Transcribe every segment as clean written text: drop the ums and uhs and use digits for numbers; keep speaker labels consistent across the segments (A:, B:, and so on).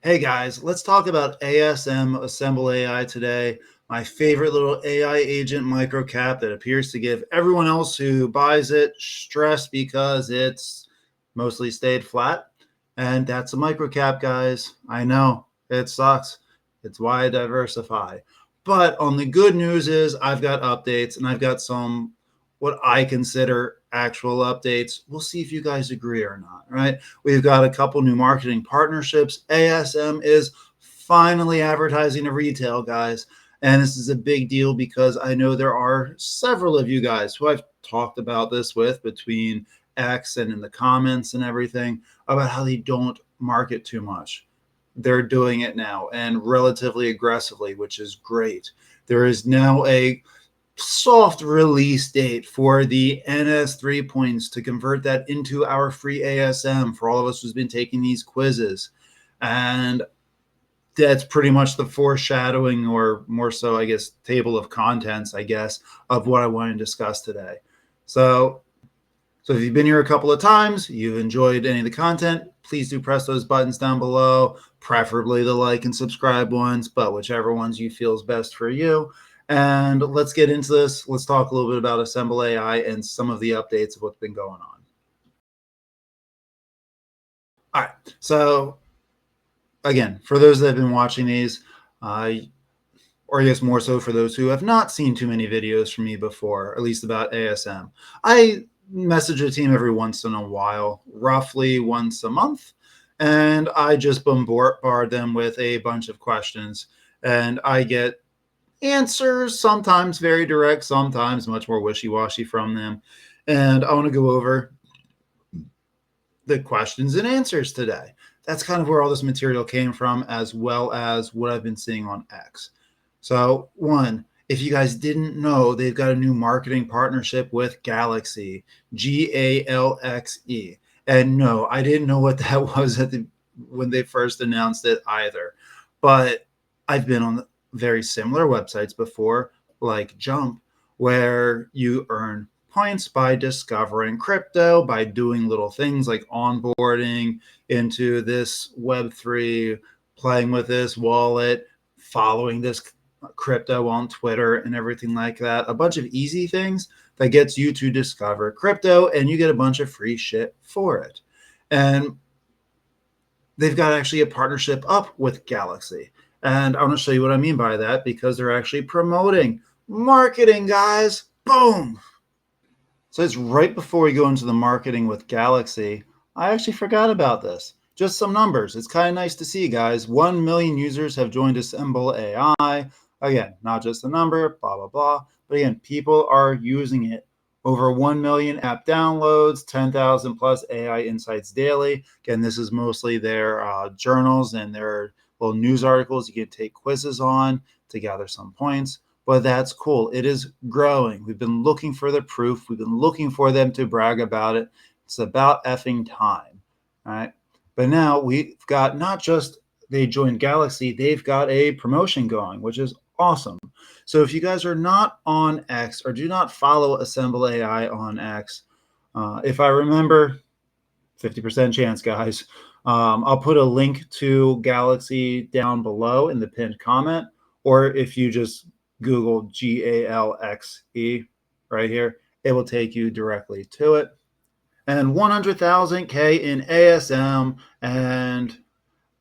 A: Hey guys, let's talk about ASM assembleai today. My favorite little AI agent microcap that appears to give everyone else who buys it stress because it's mostly stayed flat. And that's a microcap, guys. I know it sucks. It's why I diversify. But on the good news is I've got updates and I've got some what I consider actual updates. We'll see if you guys agree or not, right? We've got a couple new marketing partnerships. ASM is finally advertising to retail, guys. And this is a big deal because I know there are several of you guys who I've talked about this with between X and in the comments and everything about how they don't market too much. They're doing it now and relatively aggressively, which is great. There is now a soft release date for the NS3 points to convert that into our free ASM for all of us who's been taking these quizzes. And that's pretty much the foreshadowing, or more so, I guess, table of contents, I guess, of what I want to discuss today. So if you've been here a couple of times, you've enjoyed any of the content, please do press those buttons down below, preferably the like and subscribe ones, but whichever ones you feel is best for you. And let's get into this. Let's talk a little bit about assembleai and some of the updates of what's been going on. All right. So again, for those that have been watching these, or I guess more so for those who have not seen too many videos from me before, at least about ASM, I message the team every once in a while, roughly once a month, and I just bombard them with a bunch of questions, and I get answers, sometimes very direct, sometimes much more wishy-washy from them. And I want to go over the questions and answers today. That's kind of where all this material came from, as well as what I've been seeing on X. So one, if you guys didn't know, they've got a new marketing partnership with Galaxy, Galxe. And no, I didn't know what that was when they first announced it either. But I've been on very similar websites before, like Jump, where you earn points by discovering crypto, by doing little things like onboarding into this Web3, playing with this wallet, following this crypto on Twitter and everything like that. A bunch of easy things that gets you to discover crypto, and you get a bunch of free shit for it. And they've got actually a partnership up with Galaxy. And I want to show you what I mean by that, because they're actually promoting marketing, guys. Boom. So it's right before we go into the marketing with Galaxy. I actually forgot about this. Just some numbers. It's kind of nice to see, guys. 1 million users have joined assembleai. Again, not just a number, blah, blah, blah. But again, people are using it. Over 1 million app downloads, 10,000 plus AI insights daily. Again, this is mostly their journals and their little news articles you can take quizzes on to gather some points. But that's cool. It is growing. We've been looking for the proof. We've been looking for them to brag about it. It's about effing time, right? But now we've got not just they joined Galaxy, they've got a promotion going, which is awesome. So if you guys are not on X or do not follow assembleai on X, if I remember, 50% chance, guys. I'll put a link to Galaxy down below in the pinned comment, or if you just Google GALXE right here, it will take you directly to it. And 100,000 K in ASM. And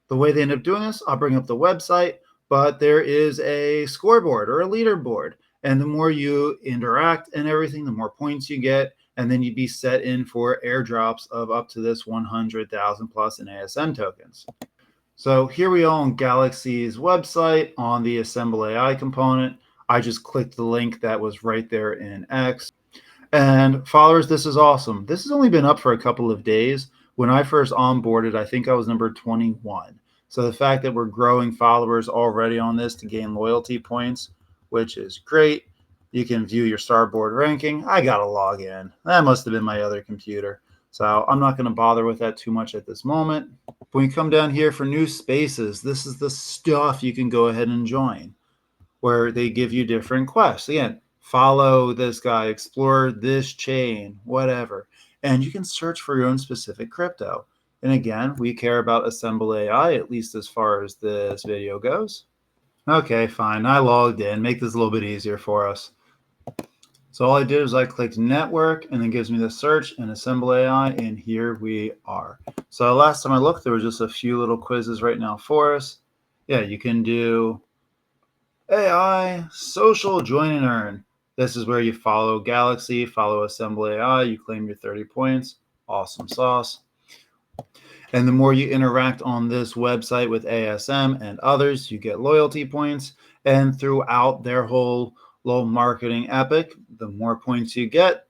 A: the way they end up doing this, I'll bring up the website, but there is a scoreboard or a leaderboard. And the more you interact and everything, the more points you get. And then you'd be set in for airdrops of up to this 100,000 plus in ASM tokens. So here we are on Galaxy's website on the assembleai component. I just clicked the link that was right there in X. And followers, this is awesome. This has only been up for a couple of days. When I first onboarded, I think I was number 21. So the fact that we're growing followers already on this to gain loyalty points, which is great. You can view your starboard ranking. I got to log in. That must have been my other computer. So I'm not going to bother with that too much at this moment. When you come down here for new spaces, this is the stuff you can go ahead and join, where they give you different quests. Again, follow this guy, explore this chain, whatever. And you can search for your own specific crypto. And again, we care about assembleai, at least as far as this video goes. Okay, fine. I logged in. Make this a little bit easier for us. So all I did is I clicked network and then gives me the search and assembleai, and here we are. So last time I looked, there was just a few little quizzes right now for us. Yeah, you can do AI, social, join and earn. This is where you follow Galaxy, follow assembleai, you claim your 30 points. Awesome sauce. And the more you interact on this website with ASM and others, you get loyalty points. And throughout their whole little marketing epic, the more points you get,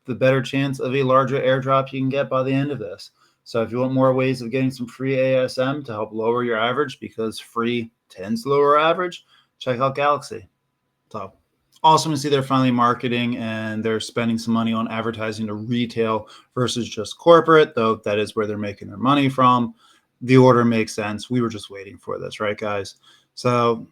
A: the better chance of a larger airdrop you can get by the end of this. So if you want more ways of getting some free ASM to help lower your average, because free tends to lower average, check out Galaxy. So awesome to see they're finally marketing and they're spending some money on advertising to retail versus just corporate, though that is where they're making their money from. The order makes sense. We were just waiting for this, right, guys? So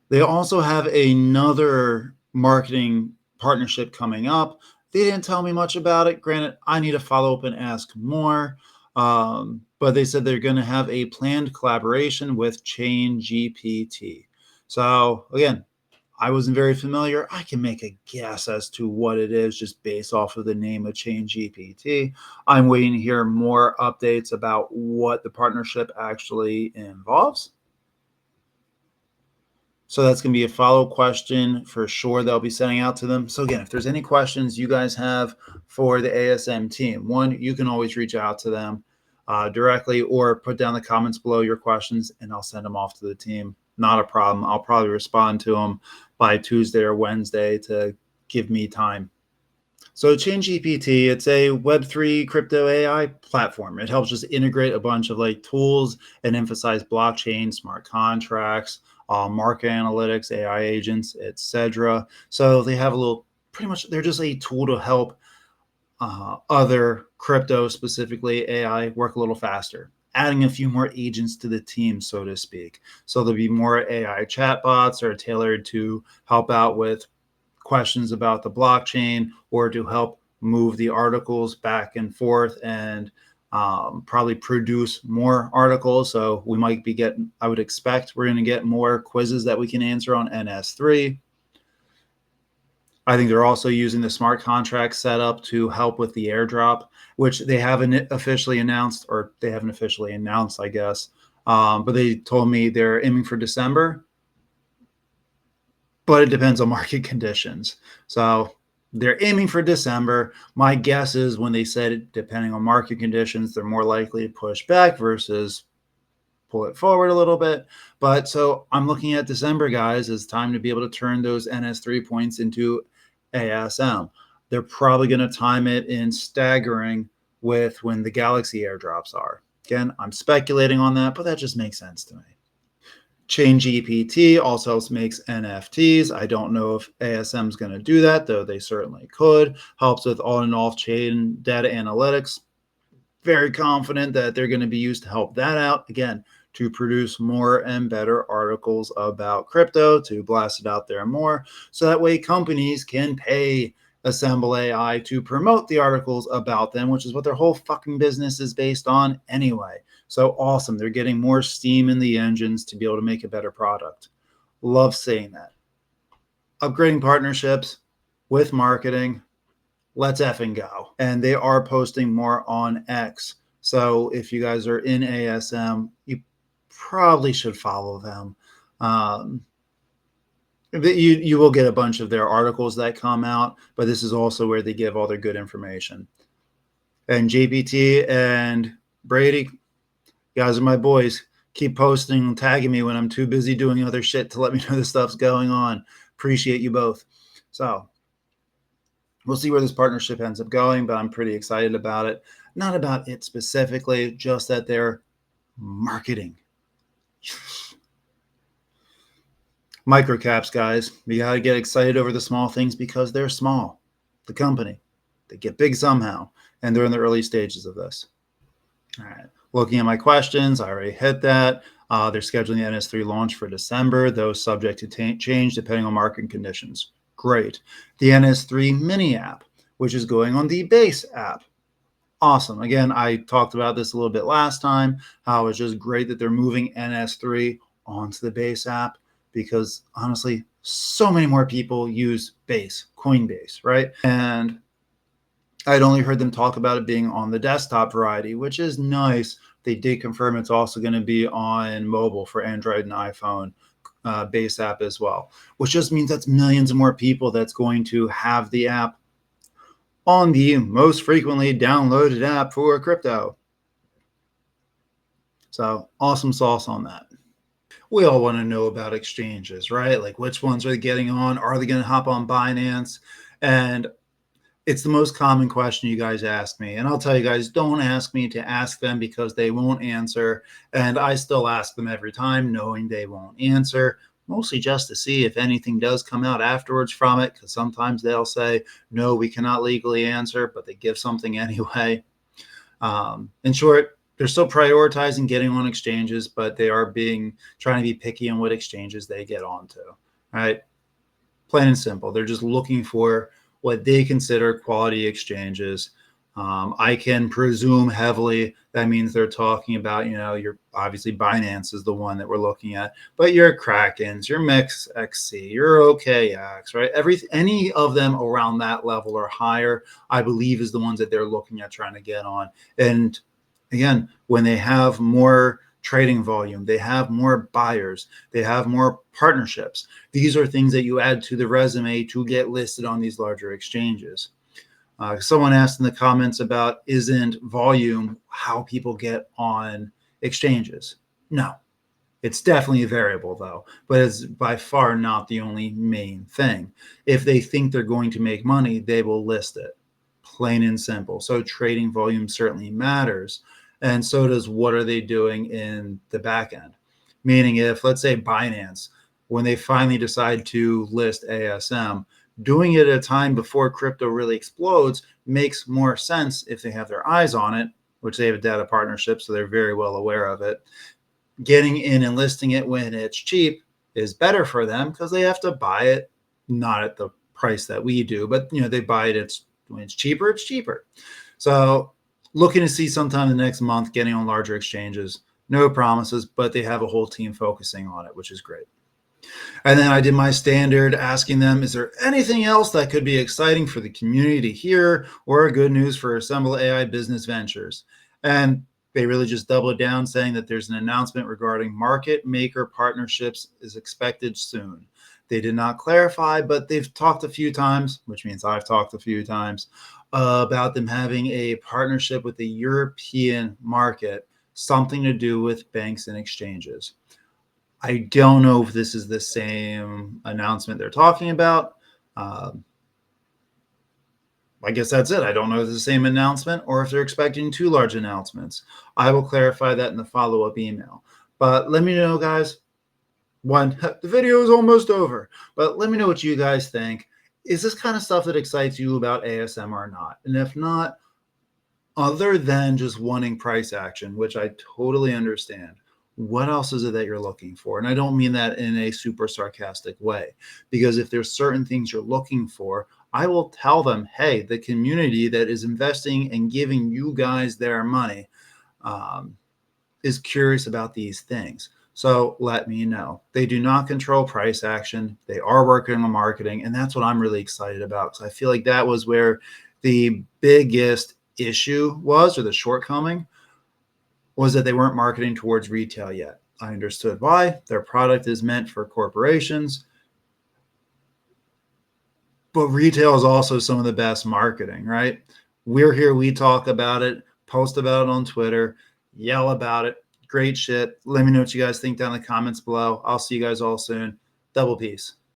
A: they also have another marketing partnership coming up. They didn't tell me much about it. Granted, I need to follow up and ask more. But they said they're going to have a planned collaboration with Chain GPT. So again, I wasn't very familiar. I can make a guess as to what it is just based off of the name of Chain GPT. I'm waiting to hear more updates about what the partnership actually involves. So that's going to be a follow question for sure they'll be sending out to them. So again, if there's any questions you guys have for the ASM team, one, you can always reach out to them directly or put down the comments below your questions and I'll send them off to the team. Not a problem. I'll probably respond to them by Tuesday or Wednesday to give me time. So ChainGPT, it's a Web3 crypto AI platform. It helps just integrate a bunch of like tools and emphasize blockchain, smart contracts, market analytics, AI agents, etc. So they have a little, pretty much, they're just a tool to help other crypto, specifically AI, work a little faster. Adding a few more agents to the team, so to speak. So there'll be more AI chatbots that are tailored to help out with questions about the blockchain or to help move the articles back and forth and probably produce more articles. So we might be getting, I would expect we're going to get more quizzes that we can answer on NS3. I think they're also using the smart contract setup to help with the airdrop, which they haven't officially announced, or they haven't officially announced, I guess. But they told me they're aiming for December, but it depends on market conditions. So they're aiming for December. My guess is when they said depending on market conditions, they're more likely to push back versus pull it forward a little bit. But so I'm looking at December, guys, as time to be able to turn those NS3 points into ASM. They're probably going to time it in staggering with when the Galaxy airdrops are. Again, I'm speculating on that, but that just makes sense to me. Chain GPT also makes NFTs. I don't know if ASM is going to do that, though they certainly could. Helps with on and off chain data analytics. Very confident that they're going to be used to help that out. Again, to produce more and better articles about crypto, to blast it out there more. So that way companies can pay assembleai to promote the articles about them, which is what their whole fucking business is based on anyway. So awesome. They're getting more steam in the engines to be able to make a better product. Love seeing that. Upgrading partnerships with marketing. Let's effing go. And they are posting more on X. So if you guys are in ASM, you probably should follow them. You will get a bunch of their articles that come out, but this is also where they give all their good information. And JPT and Brady, you guys are my boys. Keep posting and tagging me when I'm too busy doing other shit to let me know this stuff's going on. Appreciate you both. So we'll see where this partnership ends up going, but I'm pretty excited about it. Not about it specifically, just that they're marketing. Microcaps, guys. We got to get excited over the small things because they're small. The company, they get big somehow, and they're in the early stages of this. All right. Looking at my questions, I already hit that. They're scheduling the NS3 launch for December, though subject to change depending on market conditions. Great. The NS3 mini app, which is going on the base app. Awesome. Again, I talked about this a little bit last time, how it's just great that they're moving NS3 onto the Base app because honestly, so many more people use Base, Coinbase, right? And I'd only heard them talk about it being on the desktop variety, which is nice. They did confirm it's also going to be on mobile for Android and iPhone Base app as well, which just means that's millions of more people that's going to have the app on the most frequently downloaded app for crypto. So awesome sauce on that. We all want to know about exchanges, right? Like which ones are they getting on? Are they going to hop on Binance? And it's the most common question you guys ask me. And I'll tell you guys, don't ask me to ask them because they won't answer. And I still ask them every time, knowing they won't answer, mostly just to see if anything does come out afterwards from it. Because sometimes they'll say, no, we cannot legally answer, but they give something anyway. In short, they're still prioritizing getting on exchanges, but they are trying to be picky on what exchanges they get onto. All right. Plain and simple. They're just looking for what they consider quality exchanges. I can presume heavily that means they're talking about, your obviously Binance is the one that we're looking at, but your Krakens, your MixXC, your OKX, right? Any of them around that level or higher, I believe is the ones that they're looking at trying to get on. And again, when they have more trading volume, they have more buyers, they have more partnerships. These are things that you add to the resume to get listed on these larger exchanges. Someone asked in the comments about isn't volume how people get on exchanges? No, it's definitely a variable though, but it's by far not the only main thing. If they think they're going to make money, they will list it, plain and simple. So trading volume certainly matters. And so does what are they doing in the back end. Meaning if, let's say Binance, when they finally decide to list ASM, doing it at a time before crypto really explodes makes more sense if they have their eyes on it, which they have a data partnership, so they're very well aware of it. Getting in and listing it when it's cheap is better for them because they have to buy it, not at the price that we do, but they buy it. When it's cheaper, it's cheaper. So looking to see sometime in the next month getting on larger exchanges. No promises, but they have a whole team focusing on it, which is great. And then I did my standard asking them, is there anything else that could be exciting for the community to hear or good news for assembleai business ventures? And they really just doubled down saying that there's an announcement regarding market maker partnerships is expected soon. They did not clarify, but they've talked a few times, which means I've talked a few times, about them having a partnership with the European market, something to do with banks and exchanges. I don't know if this is the same announcement they're talking about. I guess that's it. I don't know if it's the same announcement or if they're expecting two large announcements. I will clarify that in the follow-up email. But let me know, guys. The video is almost over, but let me know what you guys think. Is this kind of stuff that excites you about ASM or not? And if not, other than just wanting price action, which I totally understand, what else is it that you're looking for? And I don't mean that in a super sarcastic way, because if there's certain things you're looking for, I will tell them, hey, the community that is investing and giving you guys their money is curious about these things. So let me know. They do not control price action. They are working on marketing. And that's what I'm really excited about, because I feel like that was where the biggest issue was, or the shortcoming, was that they weren't marketing towards retail yet. I understood why. Their product is meant for corporations. But retail is also some of the best marketing, right? We're here, we talk about it, post about it on Twitter, yell about it. Great shit. Let me know what you guys think down in the comments below. I'll see you guys all soon. Double peace.